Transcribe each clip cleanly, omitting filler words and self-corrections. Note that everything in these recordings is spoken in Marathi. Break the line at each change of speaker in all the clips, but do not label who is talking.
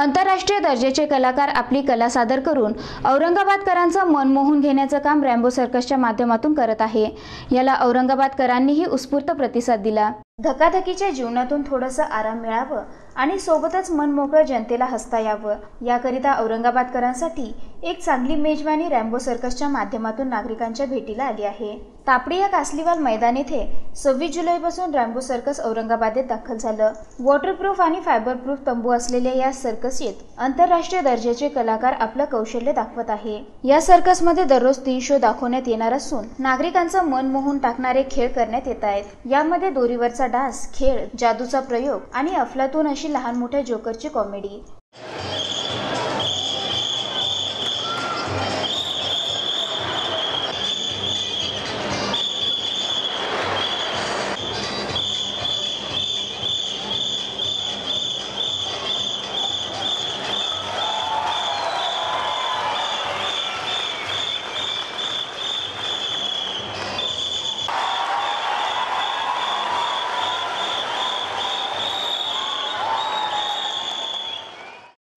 आंतरराष्ट्रीय दर्जाचे कलाकार आपली कला सादर करून औरंगाबादकरांचं मन मोहून घेण्याचं काम रॅम्बो सर्कसच्या माध्यमातून करत आहे। याला औरंगाबादकरांनीही उत्स्फूर्त प्रतिसाद दिला। धकाधकीच्या जीवनातून थोडंसं आराम मिळावं आणि सोबतच मनमोकळं जनतेला हसता यावं याकरिता औरंगाबादकरांसाठी एक चांगली मेजवानी रॅम्बो सर्कसच्या माध्यमातून नागरिकांच्या भेटीला आली आहे। तापडी या कासलीवाल मैदान येथे 26 जुलैपासून रॅम्बो सर्कस औरंगाबादेत दाखल झालं। वॉटरप्रूफ आणि फायबरप्रूफ तंबू असलेल्या या सर्कसीत आंतरराष्ट्रीय दर्जाचे कलाकार आपलं कौशल्य दाखवत आहे। या सर्कसमध्ये दररोज 3 शो दाखवण्यात येणार असून नागरिकांचं मन मोहून टाकणारे खेळ करण्यात येत आहेत। यामध्ये दोरीवरचा डान्स, खेळ, जादूचा प्रयोग आणि अफलातून अशी लहान मोठ्या जोकरची कॉमेडी।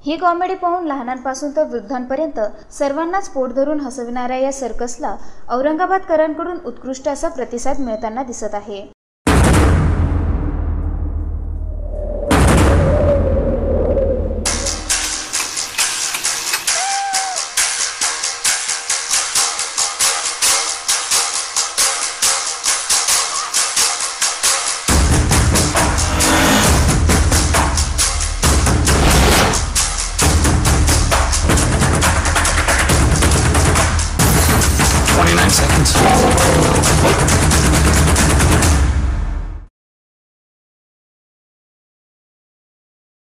ही कॉमेडी पाहून लहानांपासून तर वृद्धांपर्यंत सर्वांनाच पोट धरून हसविणाऱ्या या सर्कसला औरंगाबादकरांकडून उत्कृष्ट असा प्रतिसाद मिळताना दिसत आहे।